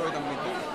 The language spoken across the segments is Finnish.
soita mitään.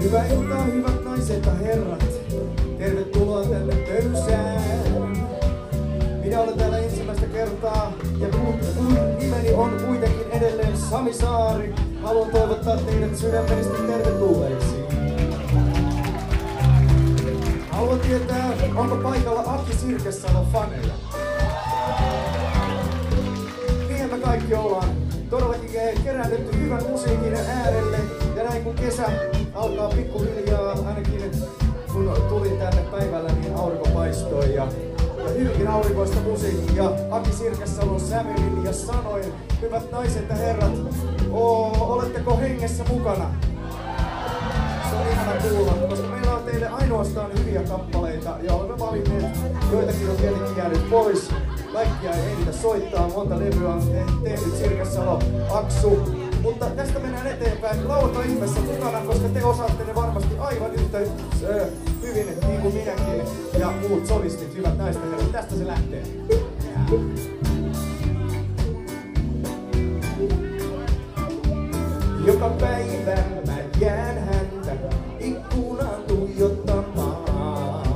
Hyvää iltaa, hyvät naiset ja herrat. Tervetuloa tänne Pöysään. Minä olen täällä ensimmäistä kertaa ja kun nimeni on kuitenkin edelleen Sami Saari, haluan toivottaa teidät sydämellisesti tervetulleeksi. Haluan tietää, onko paikalla Aki Sirkesalo faneja. Niinhän me kaikki ollaan todellakin keräännytty hyvän musiikin äärelle. Ja näin kun kesä alkaa pikkuhiljaa, ainakin kun tulin tänne päivällä, niin aurinko paistoi ja hyvinkin aurinkoista musiikkia. Aki Sirkesalon sävelin ja sanoin, hyvät naiset ja herrat, oletteko hengessä mukana? Se on ihana kuulla, koska meillä on teille ainoastaan hyviä kappaleita ja olemme valinneet, joitakin on tietenkin jäänyt pois. Kaikkia ei ehditä soittaa, monta levyä on tehnyt Sirkesalo, Aksu. Mutta tästä mennään eteenpäin. Laulekaa ihmeessä mukana, koska te osaatte ne varmasti aivan yhtä hyvin niin kuin minäkin ja muut solistit, hyvät naiset ja herrat. Tästä se lähtee. Joka päivä mä jään häntä ikkunaan tuijottamaan.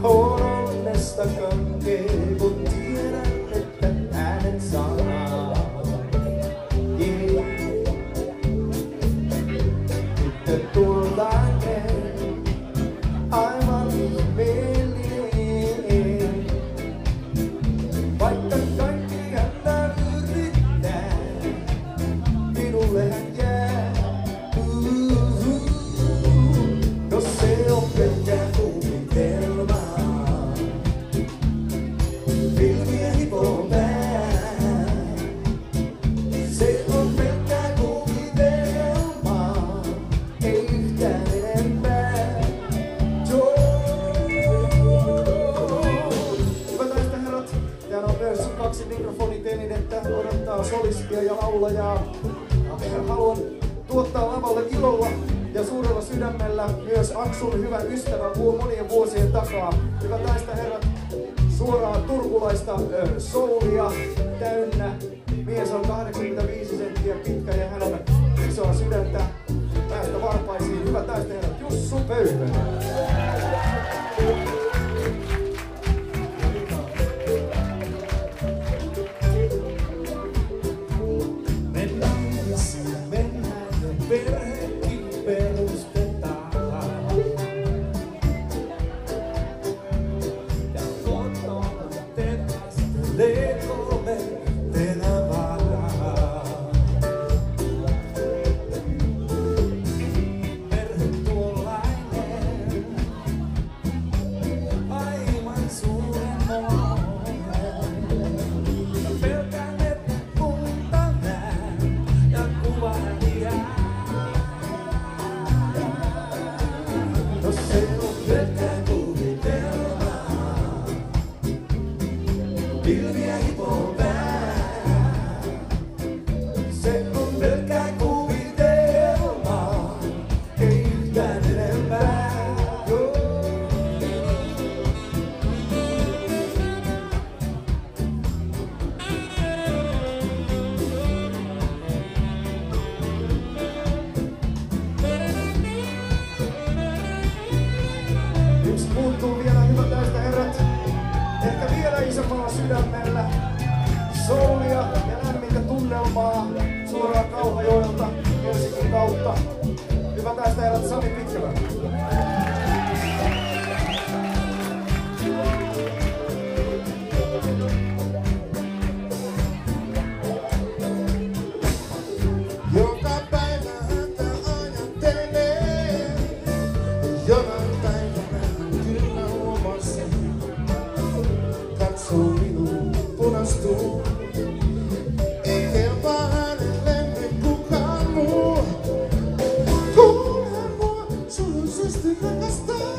On onnesta kankee, kun tiedän, että äänet saa. Nyt tullaan aivan ihmeellinen. Vaikka kaikki häntä yrittää, minulle hän jää. No se on pelkkää kuvitelmaa. odottaa solistia ja laulajaa. Haluan tuottaa lavalle ilolla ja suurella sydämellä myös Aksun hyvän ystävän monien vuosien takaa. Hyvät naiset ja herrat, suoraa turkulaista soulia täynnä. Mies on 85 senttiä pitkä ja hän on isoa sydäntä päästä varpaisiin. Hyvät naiset ja herrat, Jussu Pöyhönen. Perhekin perustetaan ja kotona te kastelee kolme tenavaa. Perhe tuollainen, aivan suuren monen. Pelkään, että unta näen ja kuvaan jää. Pilviä hipoo pää. Se on pelkkää kuvitelmaa, ei yhtään enempää. Yksi puuttuu vielä, hyvät naiset ja herrat. Ehkä vielä isommalla sydämellä. Soulia ja lämmintä tunnelmaa suoraan Kauhajoelta Helsingin kautta. Hyvät naiset ja herrat, Sami Pitkävä. Joka päivä häntä ajattelee, jonain päivänä kyllä huomasin. Katsoo minun punastuu, ei kelpaa hänelle kukaan muu. Kun hän mua suloisesti rakastaa,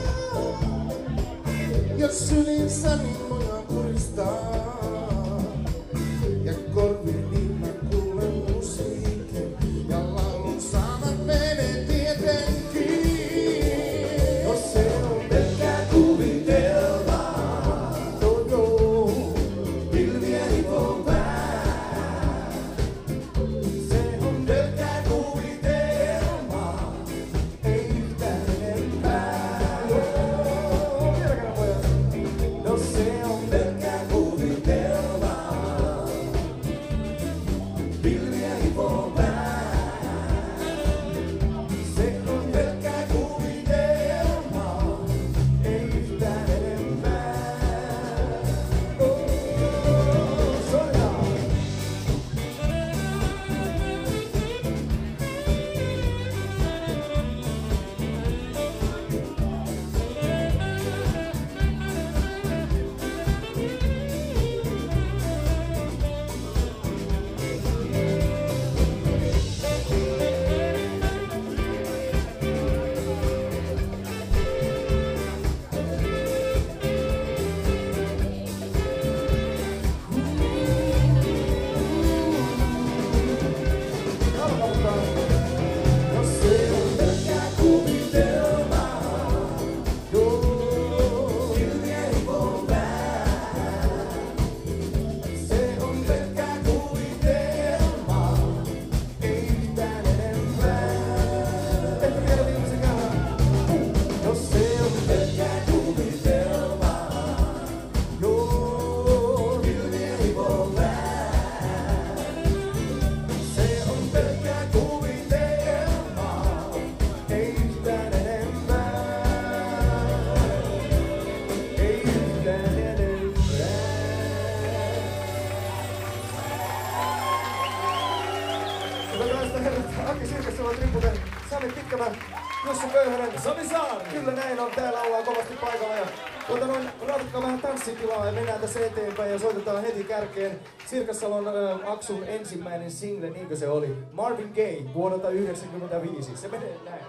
jos sylissäni minua puristaa. Ja korviin mä kuulen musiikin ja laulun sanat menee tietenkin. Jos se on Pelkkää kuvitelmaa, pilviä hipoo pää. Se on pelkkää kuvitelmaa, ei yhtään enempää. vielä kerran pojat. No se on pelkkää kuvitelmaa, pilviä hipoo pää. Se on pelkkää kuvitelmaa, ei yhtään enempää. Soidaan. Jos se on pelkkää kuvitelmaa, pilviä hipoo pää. Se on pelkkää kuvitelmaa, ei yhtään enempää. Ehkä vielä viimeisen kerran. Jos se on pelkkää kuvitelmaa, pilviä hipoo pää. Se on pelkkää kuvitelmaa, Ei yhtään enempää. Ei yhtään enempää. Hyvät naiset ja herrat, Aki Sirkessalon Trimputen, Sami Pitkävä, Jussu Pöyhönen. Sami Saari! Kyllä näin on, täällä ollaan kovasti paikalla ja rautatkaa vähän tanssitilaa ja mennään tässä eteenpäin ja soitetaan heti kärkeen Sirkessalon Aksun ensimmäinen single, niinkö se oli? Marvin Gaye vuodelta 1995. Se menee näin.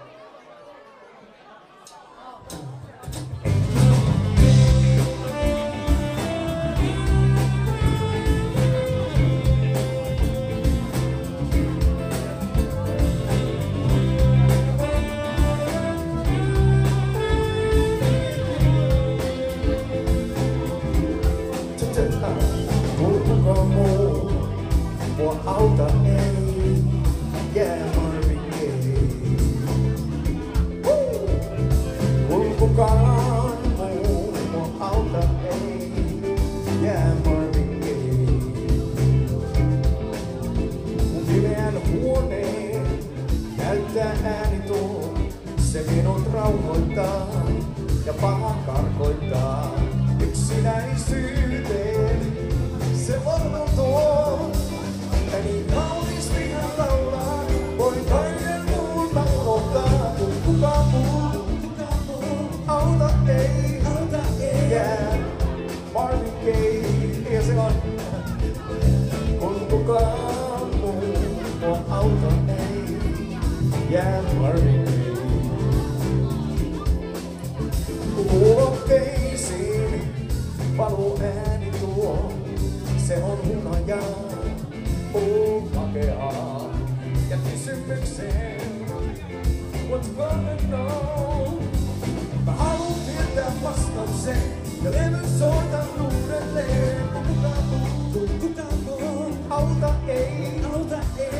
menneisyyteen. Se varmaan tuo, ja niin kauniisti hän laulaa. Voi kaiken muuta unohtaa, kun kukaan muu auta ei jää. Marvin Gaye, ja se on. Kun kukaan muu auta ei jää. Marvin Gaye. Kuulokkeisiin paluu ääni tuo, se on hunajaa, makeaa. Ja kysymykseen, what's going on? Mä haluun tietää vastauksen ja levyn soitan uudelleen. Kukaan muu auta ei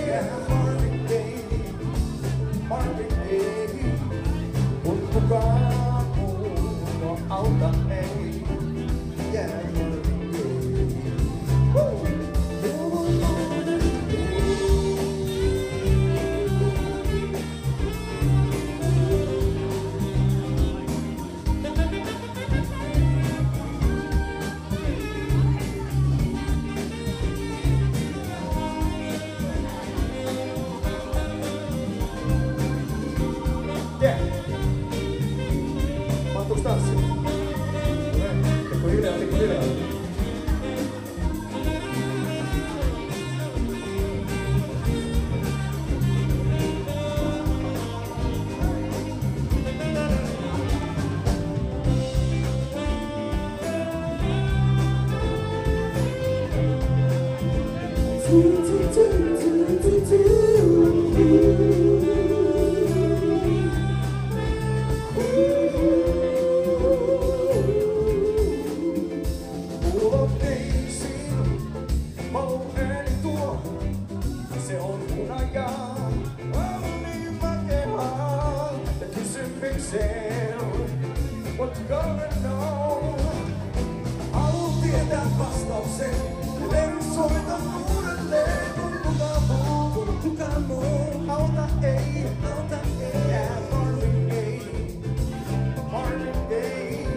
jää. Marvin Gaye, Marvin Gaye. Kun kukaan auta ei jää. Marvin Gaye. Mahtuuko tanssia? Pikku hiljaa. What's going on? Haluun tietää vastauksen. Levy soitan uudelleen. Kun kukaan muu auta ei jää. Marvin Gaye, Marvin Gaye.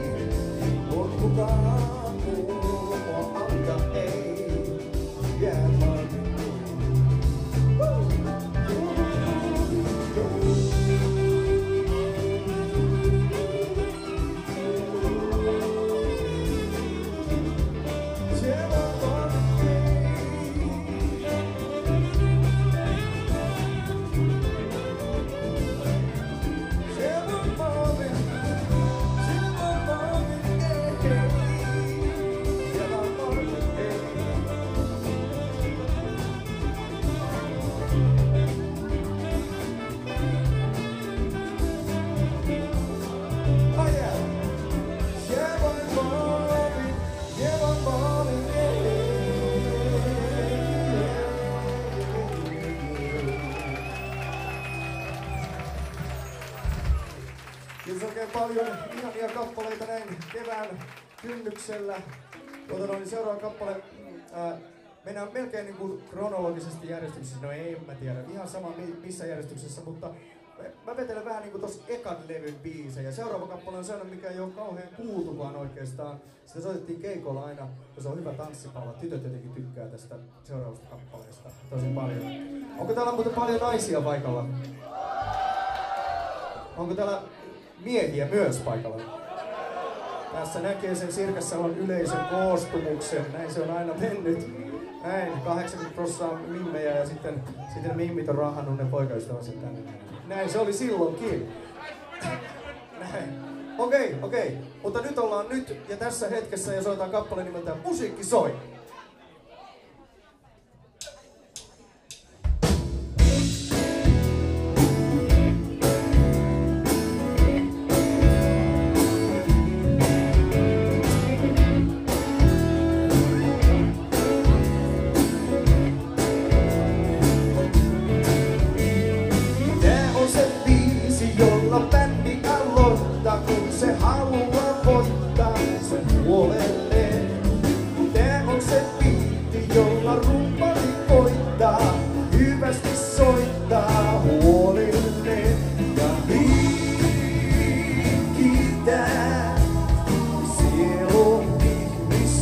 Kun kukaan muu auta ei jää. Marvin Kiitos oikein paljon ihania kappaleita näin kevään kynnyksellä. Seuraava kappale mennään melkein niin kuin kronologisesti järjestyksessä. No en mä tiedä, ihan sama missä järjestyksessä, mutta mä vetelen vähän niin kuin tossa ekan levyn biisejä. Seuraava kappale on sellainen, mikä ei ole kauhean kuultu vaan oikeastaan. Sitä soitettiin keikolla aina, ja se on hyvä tanssipala. Tytöt jotenkin tykkää tästä seuraavasta kappaleesta tosi paljon. Onko täällä muuten paljon naisia paikalla? Onko täällä miehiä myös paikalla? Tässä näkee sen Sirkassalon yleisön koostumuksen. Näin se on aina mennyt. Näin, 80% mimmejä ja sitten mimmit on rahannut ne poikaystävänsä tänne. Näin se oli silloinkin. Näin. Okei. Mutta nyt ollaan nyt ja tässä hetkessä ja soitaan kappale nimeltään Musiikki soi.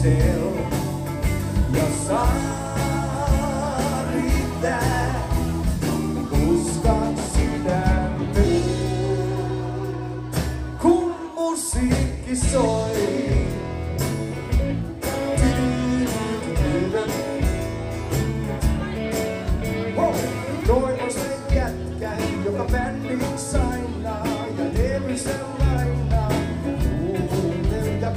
ihmisel. Ja saa riittää, uskon sydämen, kun musiikki soi. Toi on se jätkä, joka bändin sainaa ja levy sen lainaa. Ja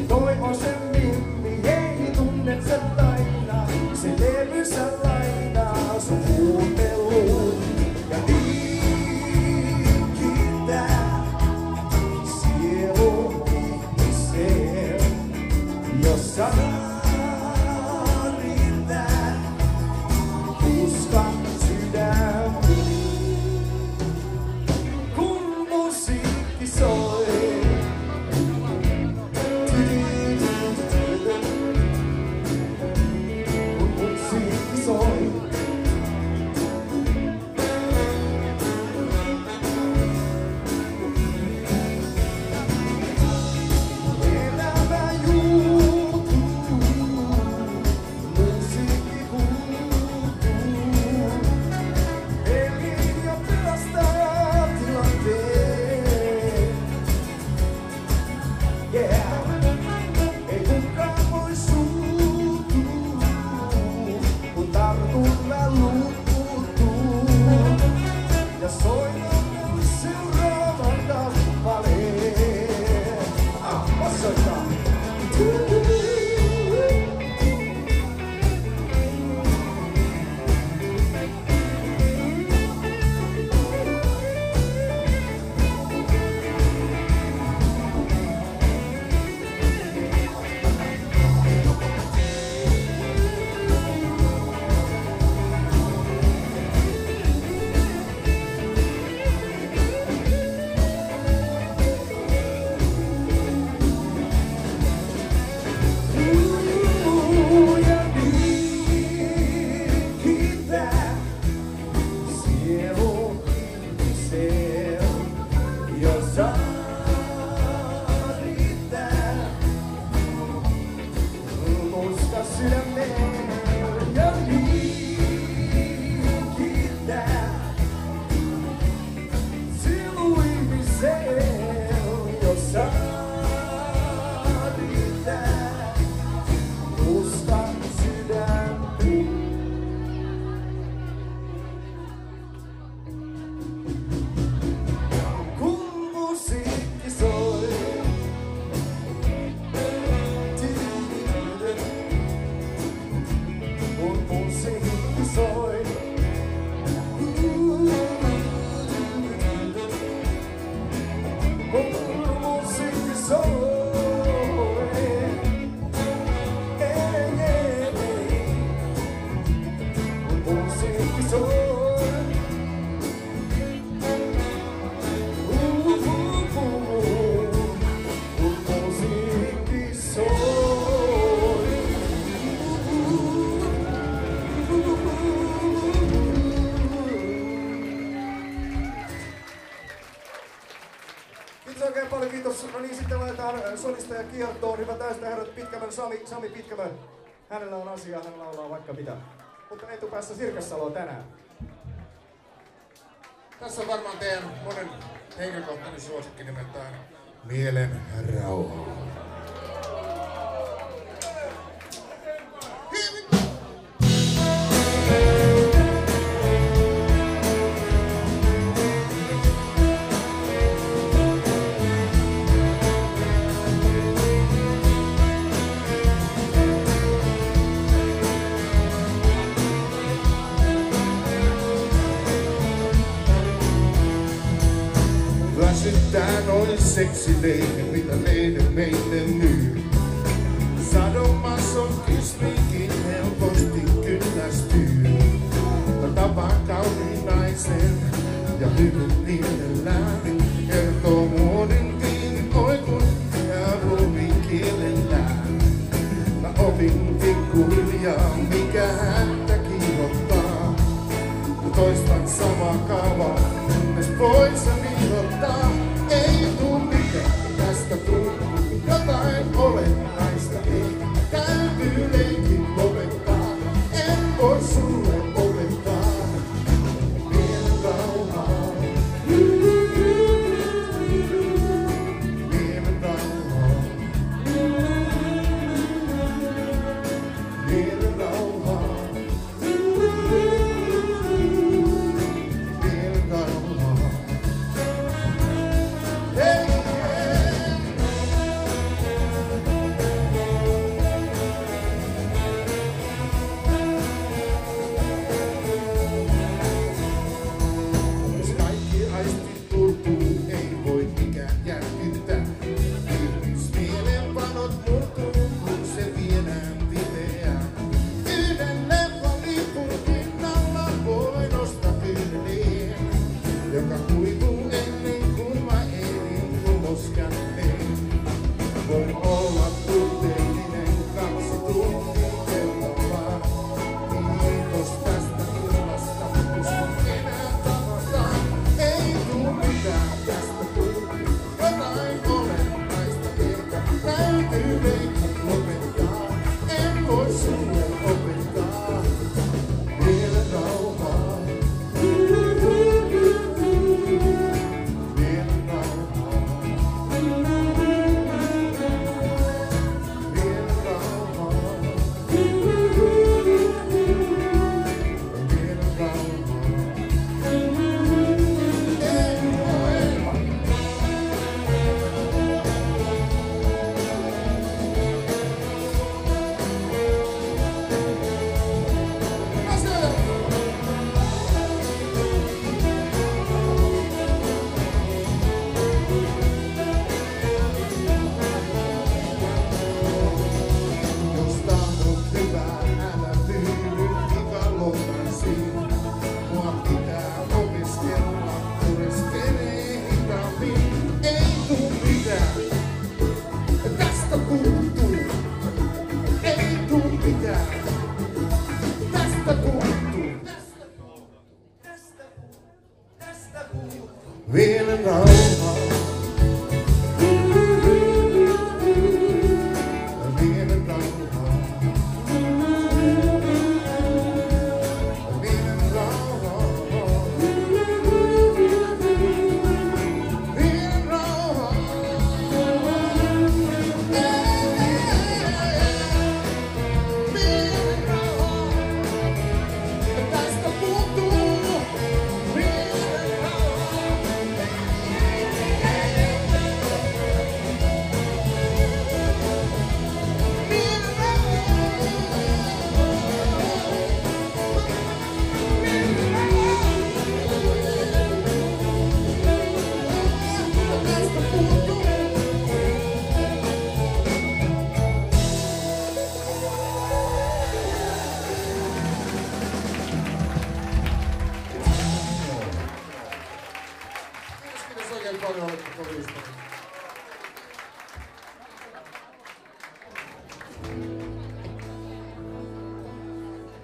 toi on se mimmi, hei tunnet sen tainaa. Se levy sen lainaa sun kuunteluun ja liikitää sielun ihmiseen, jossa riittää uskon sydämen, kun musiikki soi. Oikein paljon kiitos. No niin, sitten laitetaan solisteja kiertoon. Hyvät naiset ja herrat, Pitkämön Sami Pitkämö. Hänellä on asiaa, hän laulaa vaikka mitä. Mutta etupäässä Sirkessalo tänään. Tässä on varmaan teidän monen henkilökohtainen suosikki nimeltään Mielen rauha. Väsyttää noin seksileiden, mitä leiden meille myy. Sadomasokismikin helposti kyllästyy. Mä tapaan kauniin naisen ja hyvin mielellään. Kertoo muodin viikoikun ja ruumiin kielellään. Mä opin pikkuhiljaa, mikä häntä kiihottaa. Mä toistan samaa kaavaa, kunnes pois viihottaa. Ei tuu mitään, tästä tuu jotain olennaista. Ei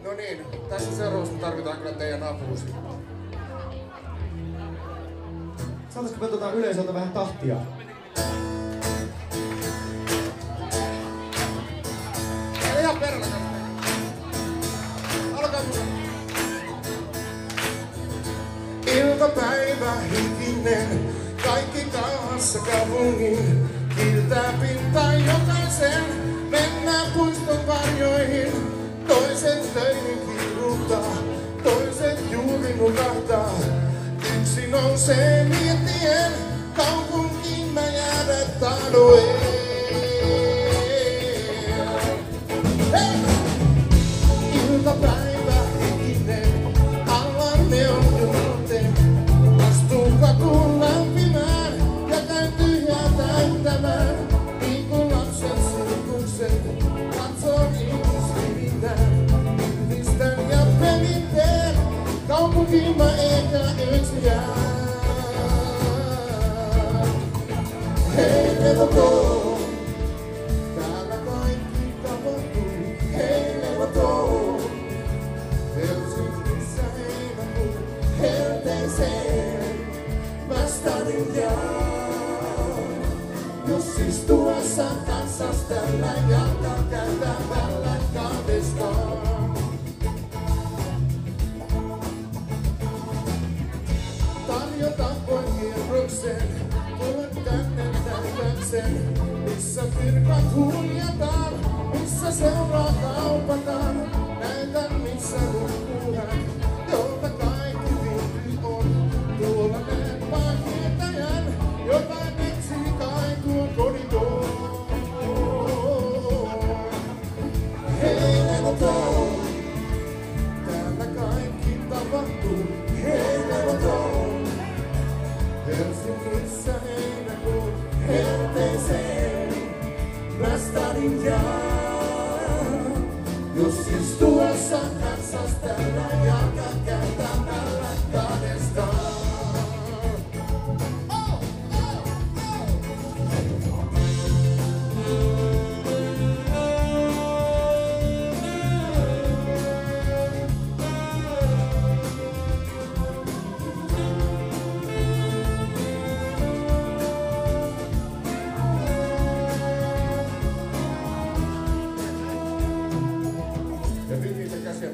No niin, tässä seuraavassa tarvitaan kyllä teidän apuusi. Saataisko me yleisöltä vähän tahtia? Ihan perälä kanssa. Alkaa mulla. Iltapäivä hikinen, kaikki kauhassa kaupungin. Kiiltää pintaa jokaisen, mennään puiston varjoihin. Toiset töihin kiiruttaa, toiset juuri nukahtaa. Yksi nousee miettien, kaupunkiin mä jäädä tahdoen. Iltapäivä hikinen, alla neonjuhteen. Astuu katuun lämpimään ja käyn tyhjää täyttämään. Niin kuin lapsen sirkuksen, katson ihmisrivittään. Yhdistän ja peliteen, kaupunkiin mä eikä yksi jää. Hei levoton, täällä kaikki tapahtuu. Hei levoton, Helsingissä heinäkuun helteeseen mä stadin jaan. Jos istuessa kansas tällä jalkakäytävällä kahdestaan. Tarjota voin kierroksen, tulen tänne nähdäkseen. Missä firkat huljataan, missä seuraa kaupataan. Näytän missä nukkuu hän, jolta kaikki viihdy on. Tuolla näen vaan kiertäjän, jotain etsii kai tuon koridoon. Hei levoton, täällä kaikki tapahtuu. Hei levoton, Helsingissä heinäkuun helteeseen mä stadin jaan. Jos istuessa kansas tällä jalkakäytävällä kahdestaan.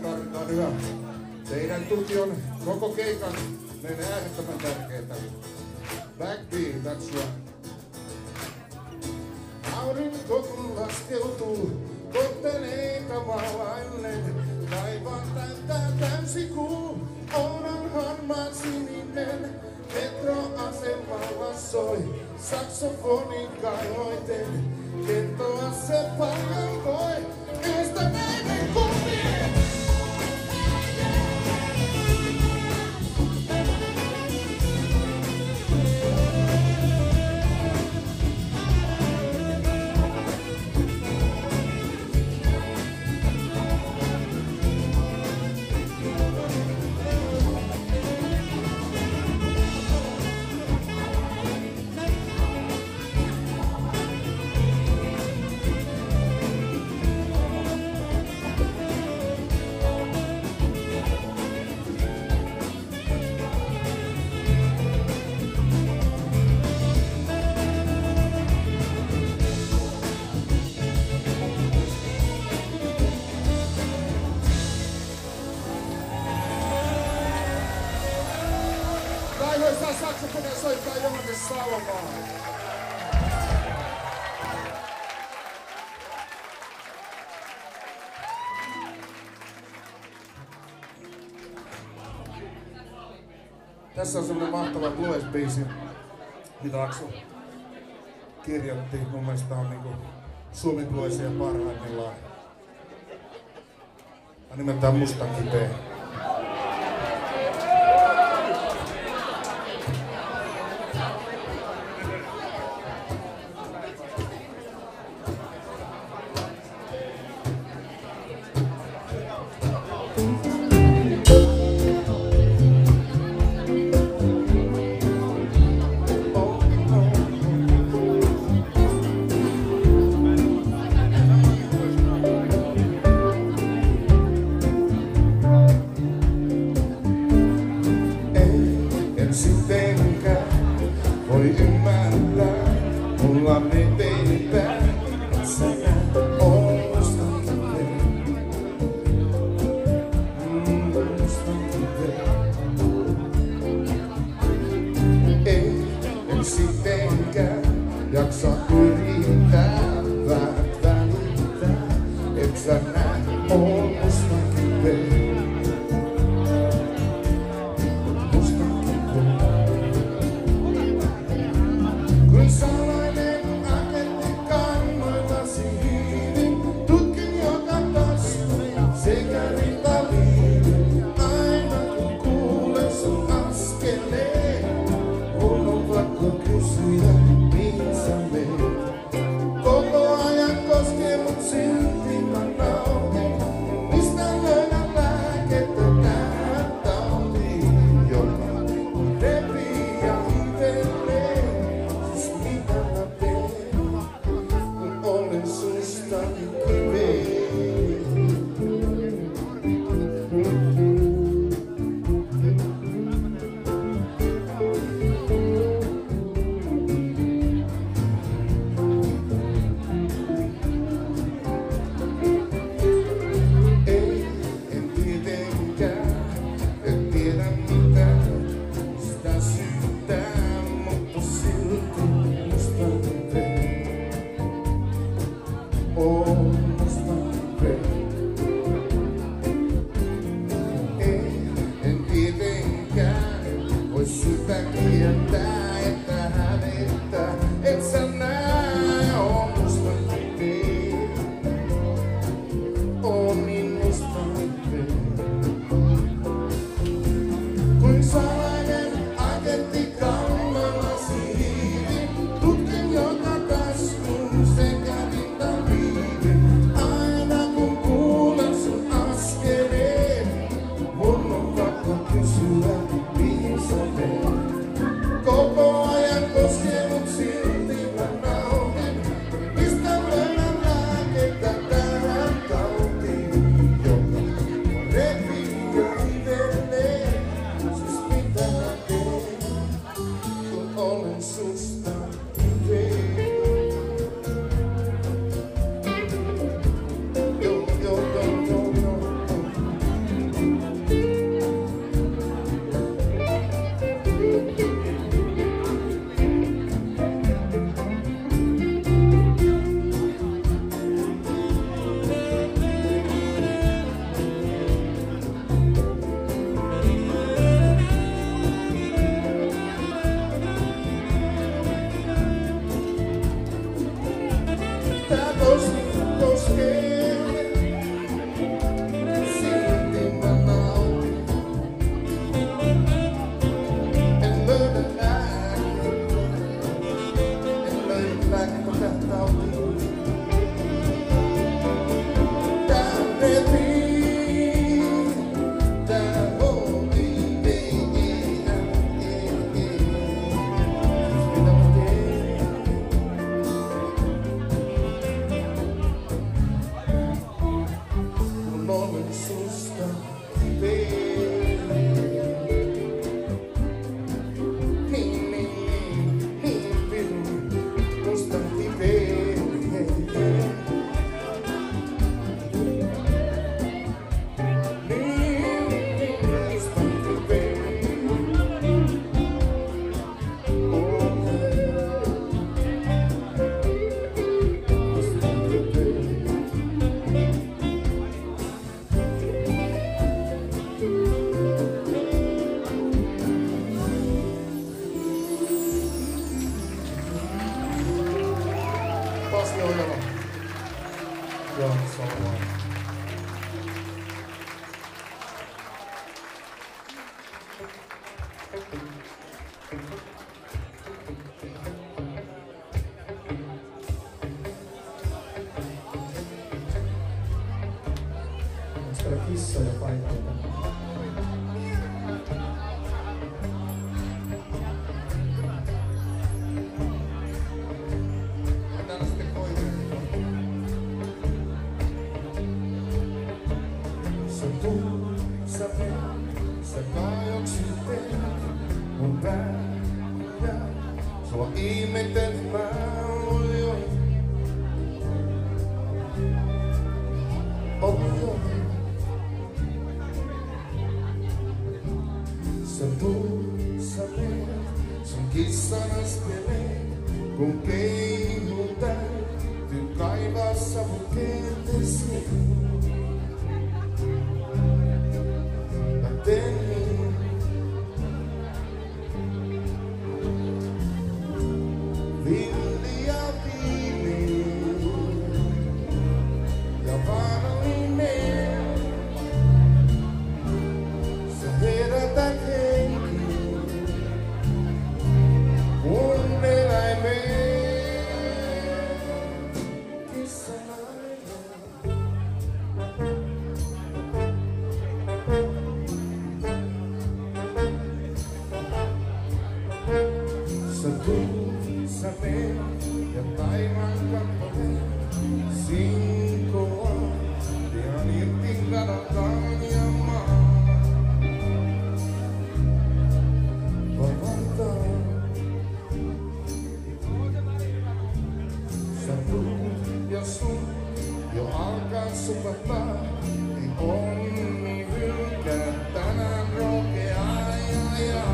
Tarvitaan yhä. Teidän tuki on koko keikan meille äärettömän tärkeetä. Backbeat, that's right. Aurinko kun laskeutuu, kotteleita maalaillen. Taivaan täyttää täysikuu, on harmaan sininen. Metroasemalla soi, saksofonin kaihoiten. Kertoa se paljon voi, yhtä meidän kuvien. Kaivoissa saksofonia soittaa Johannes Salomaa. Tässä on semmonen mahtava blues-biisi, mitä Aksu kirjoitti. Mun mielestä on niinku Suomi bluesia parhaimmillaan. Nimeltään Mustan kipeä. et sä näe, on musta kipeä. Kuin salainen agentti kannoitasi hiili, tutkin joka taskuni sekä rintaliivin. Aina kun kuulen sun askeleen, mun on pakko kysyä, mihin sä meet. Koko ajan koskee mut silti mä nautin, mistä löydän lääkettä tähän tautiin, joka repii ja hivelee. Siis mitä mä teen, kun olen sustani kipeä. En tietenkään, en tiedä mitä sitä syyttää, mutta silti musta kipeä. On musta kipeä. En tietenkään voi sitä kieltää, että hävettää, et sä näe, on musta kipeä. On niin musta kipeä. Kuin salainen agentti kammallasi hiili, tutkin joka taskun sekä rintaliivin. Aina kun kuulen sun askeleen, mun on pakko kysyä, mihin sä meet. Koko ajan koskee mut silti mä nautin, mistä löydän lääkettä tähän tautiin, joka repii ja hivelee. Siis mitä mä teen, kun olen susta kipeä. Joo, joo, joo, joo, joo. Tää koskee, silti mä nautin. En löydä lääkettä, tähän tautiin. Tää repii, tää hoitii, mitä mä teen. Kun olen susta kipeä. Niin pirun musta kipeä. Niin musta kipeä. Musta kipeä. Pasi Ojala. Joo, se on vaan. Onks täällä kissoja paikalla? Täällä sitten koiria. Sä tuut, sä menet, sä kaioksit teet mun päällä. Sua ihmetellen mä olin. Mä teen niin. Villi ja viini ja vaarallinen. Sä herätät henkiin mun eläimeen. Kissanainen. Sä tuut, sä meet ja taivaan kappale sinkoa. Pian irti radataan ja maa. Vavataan. Sä tuut ja sun jo alkaa supattaa. Ei onni hylkää tänään rokeaa ja.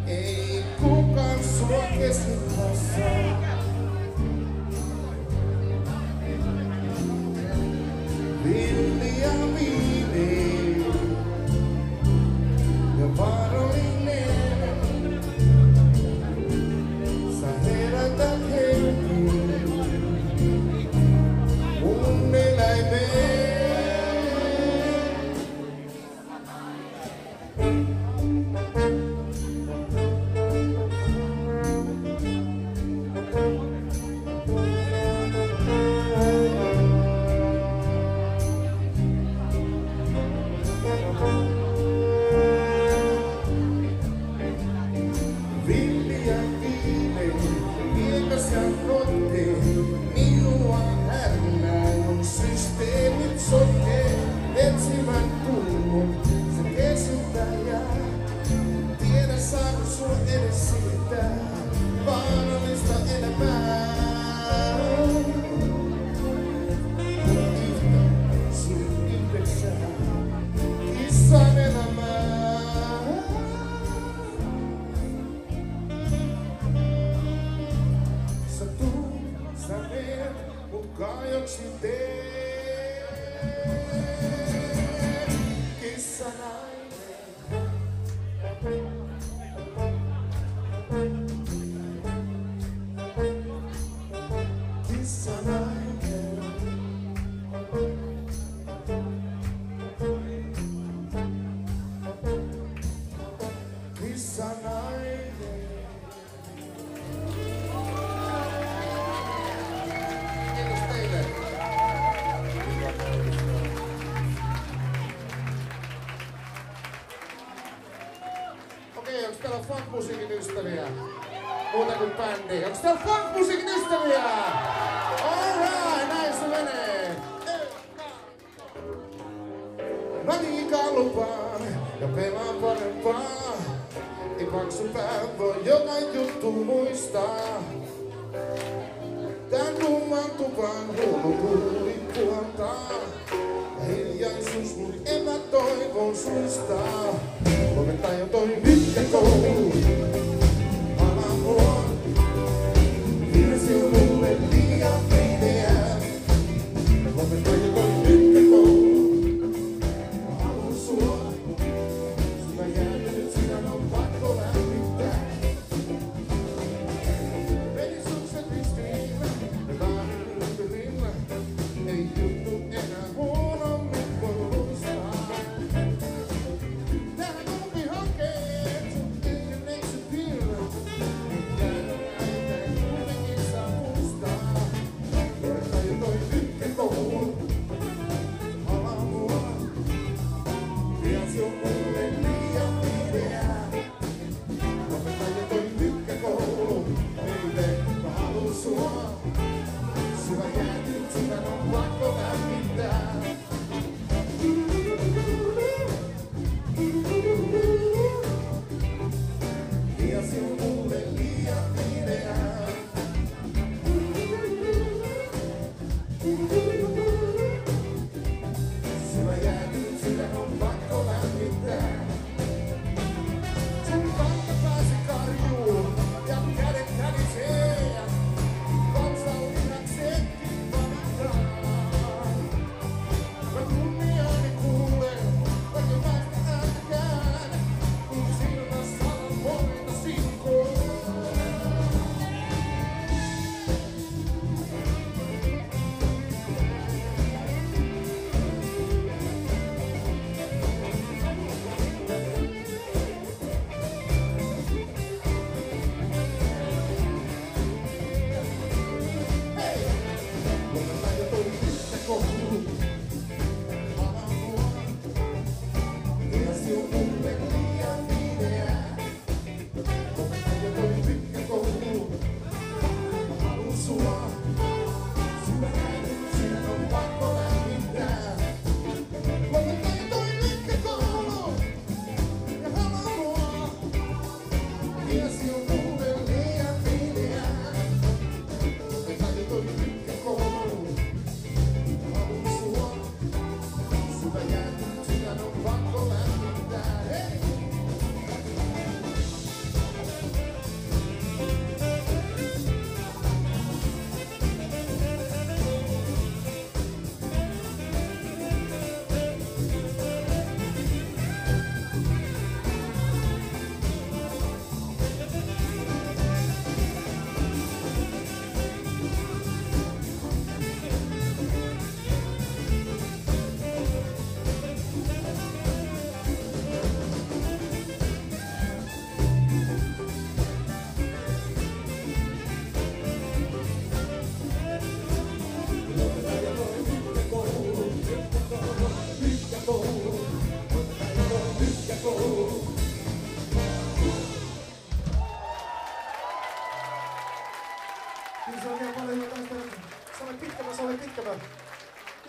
Ei kukaan sua keskittää saa. Villi ja viini ja varoinen. Sä herätät henkiin mun eläimeen. Villi ja viini, viekas ja kotiin. Minua härnää, mun systeemit sotkee. Etsivän tunnun, se kesyttää jää. Tiedä saako sua edes sietää vaarallista elämää. Kun yhtä sun yhdessä kissan elämää. Sä tuut, sä menet, mut kaajoksi teet. Kissanainen. Kissanainen. Kissanainen. Kiitos teille. Okei, onks täällä funk-musiikin ystäviä? Muuta kuin bändi. Onks täällä funk-musiikin ystäviä? Alright, näin se menee. Mä liikaa lupaan ja pelaan parempaa. Ei paksu pää voi joka juttu muistaa. Tän kumman tupan huono tuuli puhaltaa. Hiljaisuus mun epätoivon suistaa. Lopettaa jo toi pitkä koulu. Ala mua. Virsi on mulle liian pimeä. Lopettaa jo toi pitkä koulu. Mä haluun sua. Mä jään nyt sinä on pakko lämmittää. Meni sukset ristiin. Ne vaarin ympärillä.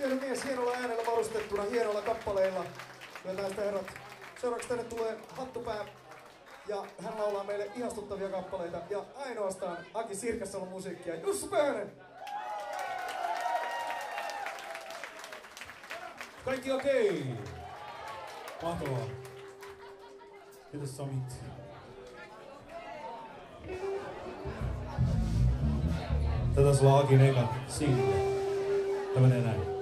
Hieno mies, hienolla äänellä varustettuna, hienolla kappaleilla. Ja näistä herrat. Seuraavaksi tänne tulee Hattupää. Ja hän laulaa meille ihastuttavia kappaleita. Ja ainoastaan Aki Sirkassalon musiikkia. Jussi Pöhönen! Kaikki okei. Mahtavaa. Kiitos Samit. Tätä sulla Akin eka single. Tämä menee näin.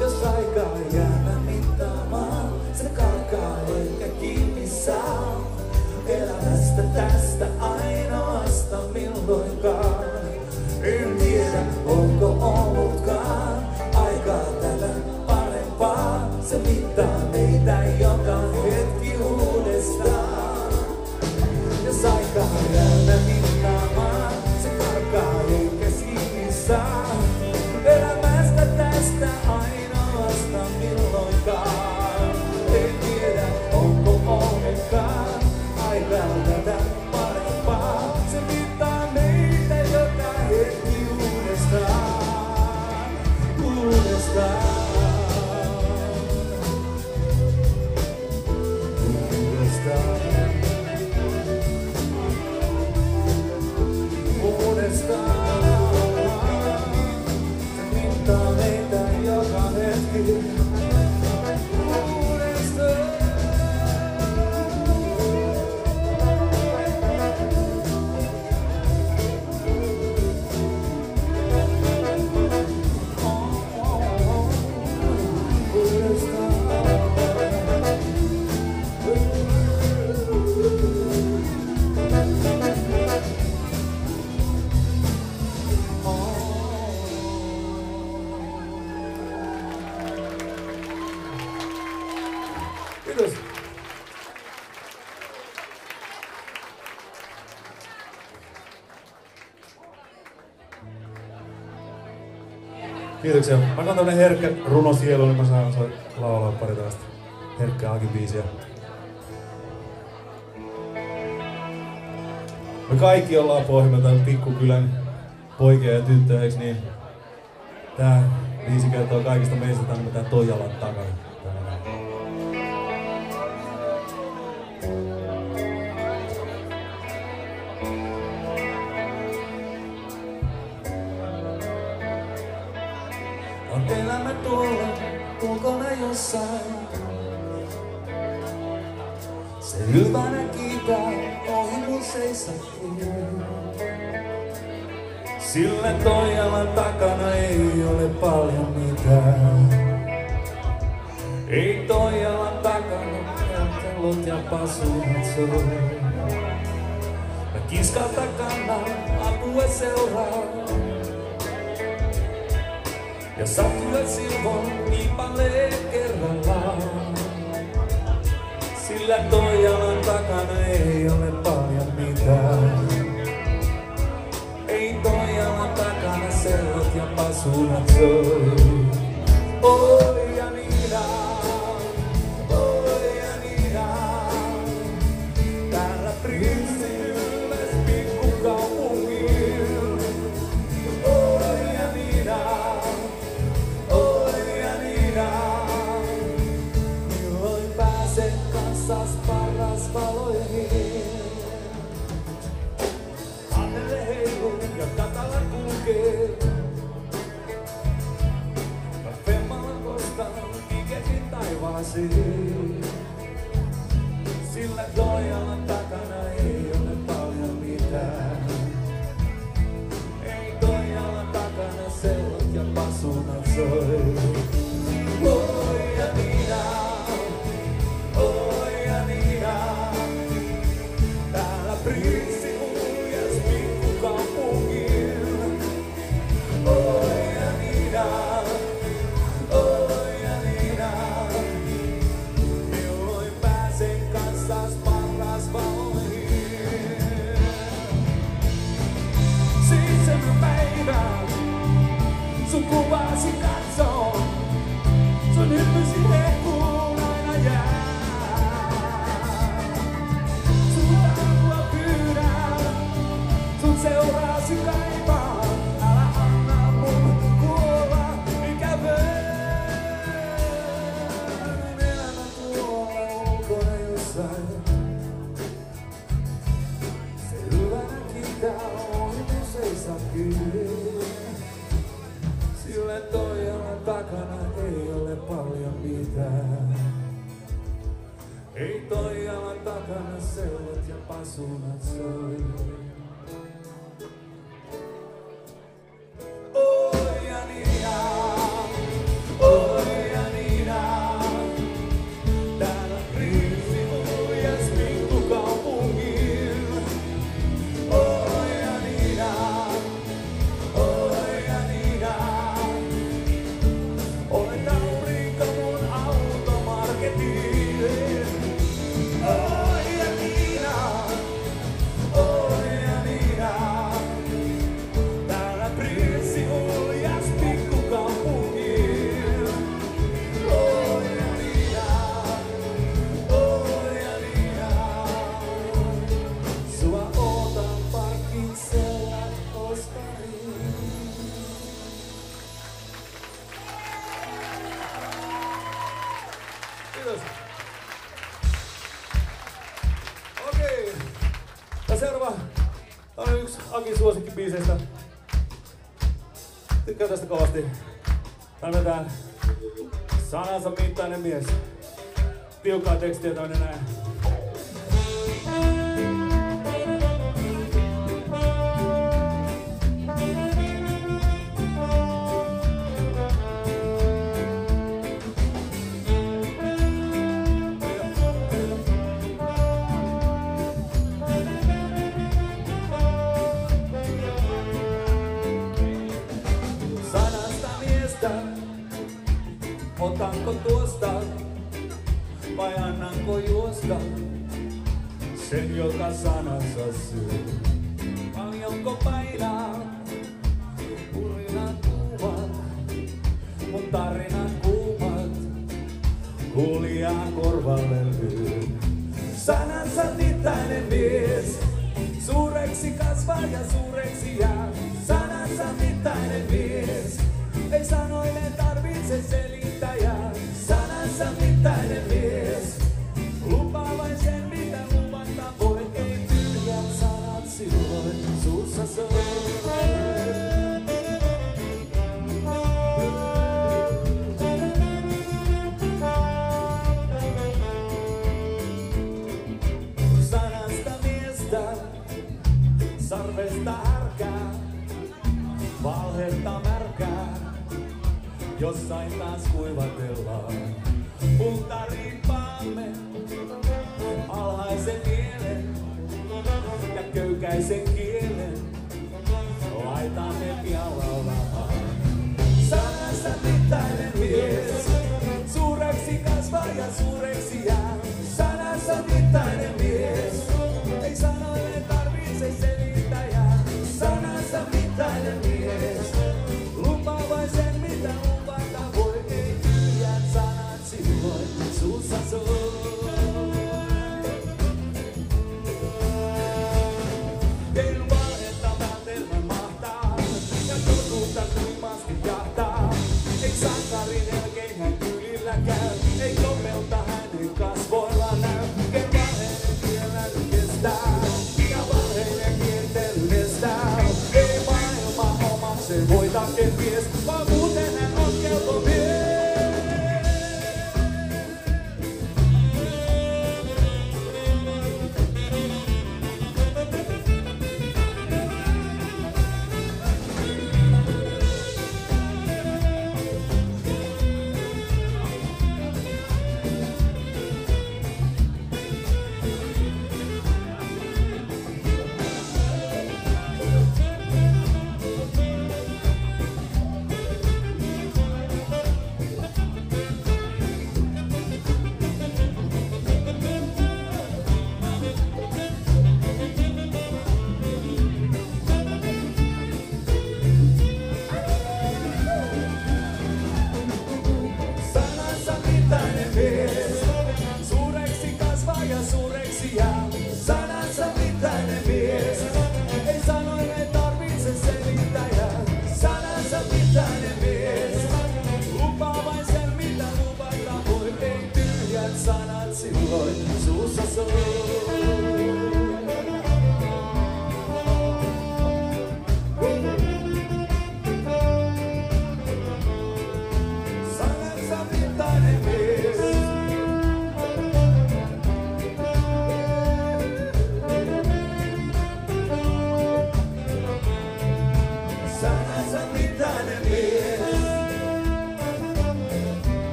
Jos aikaa jäädä mittaamaan, se karkaa eikä kiinni Kiitoksia. Mä oon tämmönen herkkä runosielu, niin mä saan laulaa pari tällaista herkkää Aki-biisiä. Me kaikki ollaan Pohjimmiltaan pikkukylän poikia ja tyttöjä, eiks niin? Tää biisi kertoo kaikista meistä tänne tää Toijalan takana. On elämä tuolla ulkona jossain. Se hyvänä kiitää ohi mun seisahtuu. Sillä Toijalan takana ei ole paljon mitään. Ei Toijalan takana kellot ja pasunat soi. Mä kiskalta kannan apua seuraa. Ja sattuet silvoin niipalee kerrallaan. Sillä Toijalan takana ei ole paljon mitään. Ei Toijalan takana sellot ja pasunat soi. Oi ja niinä, oi ja niinä. Täällä prinssin ylläs pikkukaupungin. Oi ja niinä. Milloin pääsen kanssas paras valoihin? Annelle heiluu ja katala kulkee. Mä femmalla kostan tiketin taivaaseen. Sillä Toijalan takana ei ole paljon mitään. Ei Toijalan takana sellot ja pasunat soi. Oi ja niinä, oi ja niinä. Täällä prinssi uljas pikkukaupungin. Oi ja niinä, oi ja niinä. Milloin pääsen kanssas paras valoihin? Seitsemän päivää sun kuvasi katsoo. Sun hyppysi hehkuun aina jää. Sun apua pyydän, sun seuraasi kaipaan. Älä anna mun kuolla ikävöön. Elämä tuolla ulkona jossain. Se hyvänä kiittää ohi mun seisahkyyn. Sillä Toijalan takana ei ole paljon mitään. Ei Toijalan takana sellot ja pasunat soi. Oi ja niinä, oi ja niinä. Täällä prinssi uljas pikkukaupungin. Oi ja niinä, oi ja niinä. Olen Tauriikka mun automarketiin. Oi ja niinä, oi ja niinä. Täällä prinssi uljas pikkukaupungin. Oi ja niinä, oi ja niinä. Sua ootan parkin selän ostariin. Kiitos. Okei. Ja seuraava on yksi Akin suosikkibiiseistä. Tykkään tästä kovasti. Täällä vetää sanansa mittainen mies. Tiukkaa tekstiä tämmönen näin. Sanasta miestä, otanko tuosta vai annanko juosta sen, joka sanansa syö? Paljonko painaa urina kuvat sanansa mittainen mies. Suureksi kasvaa ja suureksi jää, sanansa mittainen mies. Ei sanoille tarvitse selittäjää, sanansa mittainen mies. Lupaa vain sen mitä luvata voi, ei tyhjät sanat silloin suussa soi. Sarvesta härkää, valhetta märkää, jossain taas kuivatellaan. Puntaripaamme, alhaisen mielen ja köykäisen kielen, laitamme pian laulamaan. Sanansa mittainen mies, suureksi kasvaa ja suureksi jää. Sanansa mittainen mies, ei sanoille tarvitse selittäjää. Sanansa mittainen mies, lupaa vain sen mitä luvata voi, ei tyhjät sanat silloin suussa soi. Teillä valhetta vältelmä mahtaa ja totuutta tuimasti jahtaa. Ei sankarin jälkeen hän kylillä käy, ei komeutta hänen kasvoilla näy. Ken valheiden kielän kestää ja valheiden kiertelyn estää. Ei maailma omakseen voita kenties, vaan muuten hän on kelpo mies.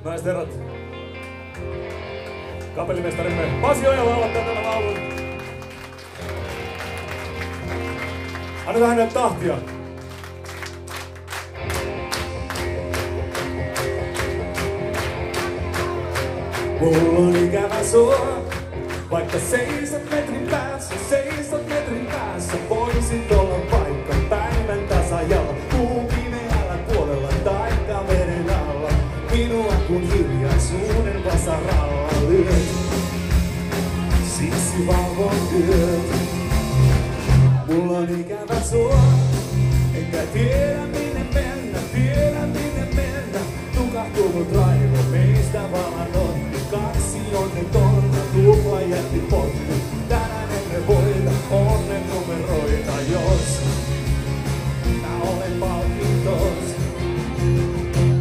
Naiset herrat, kapellimestarimme Pasi Ojala aloittaa tämän laulun. Annetaan hänelle tahtia. Mulla on ikävä sua, vaikka seisot metrin päässä, voisit olla vaikka päivän tasajalla, kuun pimeällä puolella taikka veden alla. Minua kun hiljaisuuden vasaralla lyöt, siksi valvon työt. Mulla on ikävä sua, enkä tiedä minne mennä. Tukahtunut raivo meistä vaan on, kaksi onnetonta tupla jätti pottu. Tänään emme voita onnen numeroita, jos mä olen palkintos.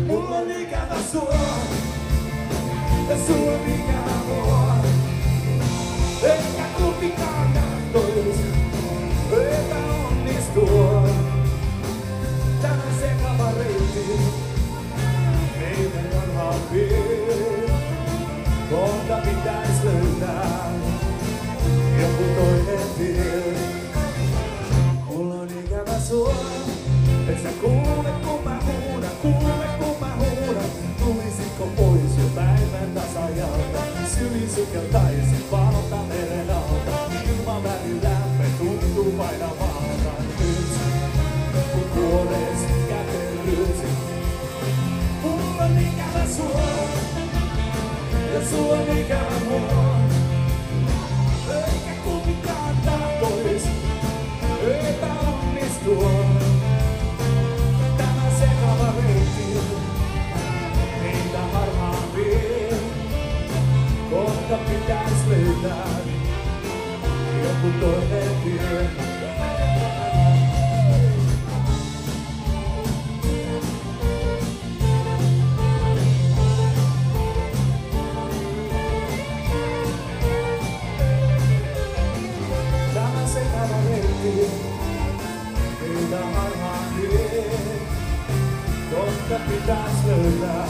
Mulla on ikävä sua, ja sua on ikävä mua. Eikä kumpikaan tahtois epäonnistua. Tämä sekava pitäis löytää joku toinen tie. Mulla on ikävä sua, et sä kuule kun mä huudan, kuule kun mä huudan. Tulisitko pois jo päivän tasajalta, syli sukeltaisit valta meren alta. Ilman välillä me tuntuu painavalta. Nyt kun vuodesta kätellyt, mulla on ikävä sua ja sua on ikävä mua. Eikä kumpikaan tahtois epäonnistua. Tämä sekava reitti meitä harhaan vie. Kohta pitäis löytää joku toinen tie. Tämä sekava reitti meitä harhaan vie. Kohta pitäis löytää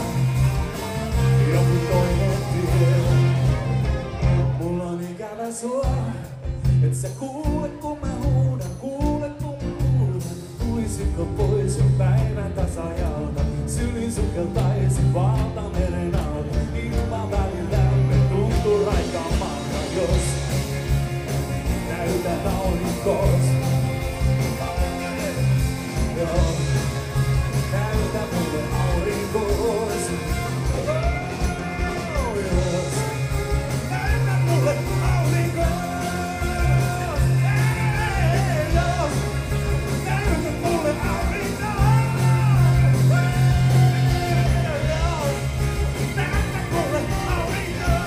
joku toinen tie. Mulla on ikävä sua, et sä kuule kun mä huudan, kuule kun mä huudan. Tulisitko pois jo päivän tasajalta, syli sukeltaisin valtameren alta. Ilman välillä me tuntuu raikkaamalta, jos näytät aurinkoos. Joo, näytä mulle aurinkoos. Oh, jos näytä mulle aurinkoos. Hey, jos näytä mulle aurinkoos. Jos näytä mulle aurinkoos.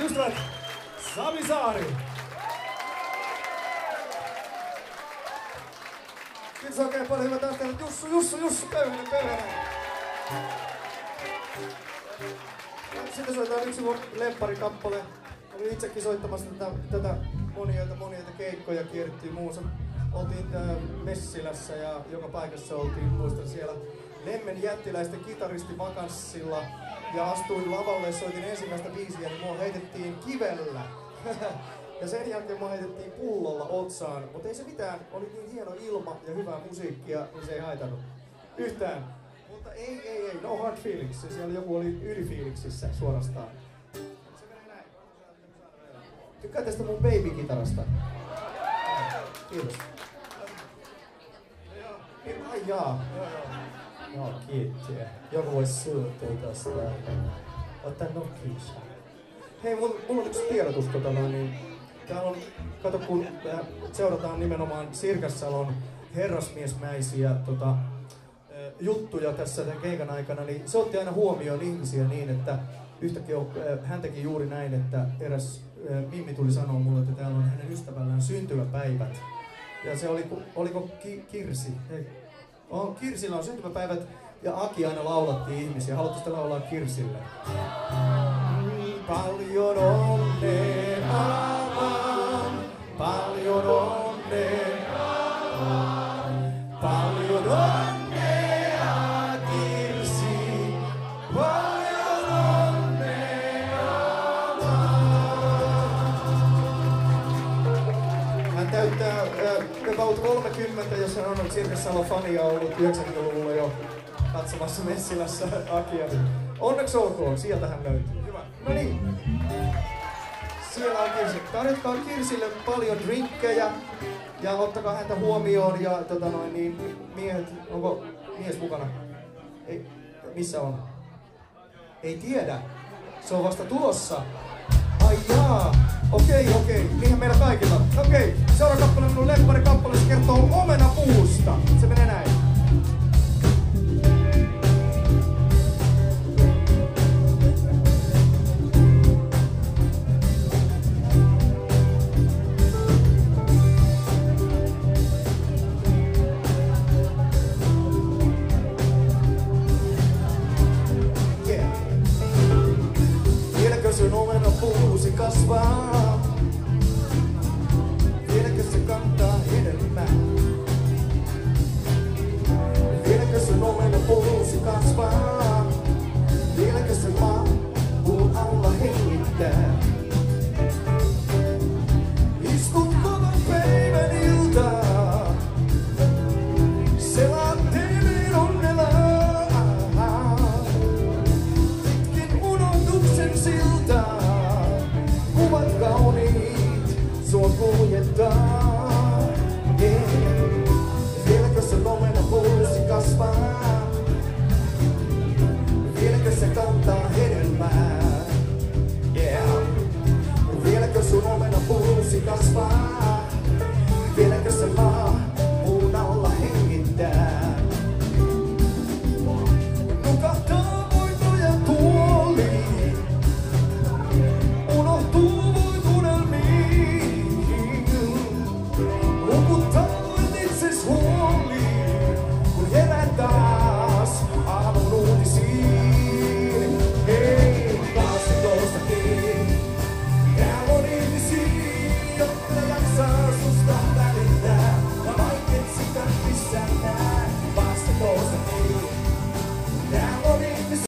Ystävät, Sami Saari. Kiitos oikein paljon, hyvä tästä. Jussu, köyhänen. Sitten soitetaan yksi mun lempparikappale. Olin itsekin soittamassa tätä monia keikkoja, kierrettiin muussa. Oltiin Messilässä ja joka paikassa oltiin, muistan siellä Lemmen jättiläisten kitaristi vakanssilla. Ja astuin lavalle, soitin ensimmäistä biisiä, niin mua heitettiin kivellä. Ja sen jälkeen mua heitettiin pullolla otsaan. Mutta ei se mitään, oli niin hieno ilma ja hyvää musiikkia, niin se ei haitannut yhtään. Mutta ei, no hard feelings. Siellä joku oli ylifiiliksissä suorastaan. Se menee näin. Tykkää tästä mun baby-kitarasta. Kiitos. Ai jaa. Joo, kiitti. Joku voisi suuttua tosta. Ota nokissa. Hei, mulla on yksi tiedotus niin täällä on, kato kun seurataan nimenomaan Sirkassalon herrasmiesmäisiä juttuja tässä tämän keikan aikana, niin se otti aina huomioon ihmisiä niin, että yhtäkkiä hän teki juuri näin, että eräs Mimmi tuli sanoa mulle, että täällä on hänen ystävällään syntymäpäivät. Ja se oliko Kirsi? Hei. Kirsillä on syntymäpäivät ja Aki aina laulattiin ihmisiä. Haluatteko laulaa Kirsille? Paljon onnea vaan, paljon onnea vaan, paljon onnea Kirsi, paljon onnea vaan. Hän täyttää about 30, jos hän on Sirkassalon fania ollut 90-luvulla jo katsomassa Messilässä Akia. Onneksi olkoon, sieltä hän löytyy. Hyvä. No niin. Siellä on Kirsi. Tarjotkaa Kirsille paljon drinkkejä ja ottakaa häntä huomioon ja niin miehet, onko mies mukana? Ei, missä on? Ei tiedä. Se on vasta tulossa. Ai jaa. Okei. Niinhän meillä kaikilla. Okei. Seuraava kappale, minun lemparikappale, se kertoo omenapuusta. Se menee näin. kasvaa.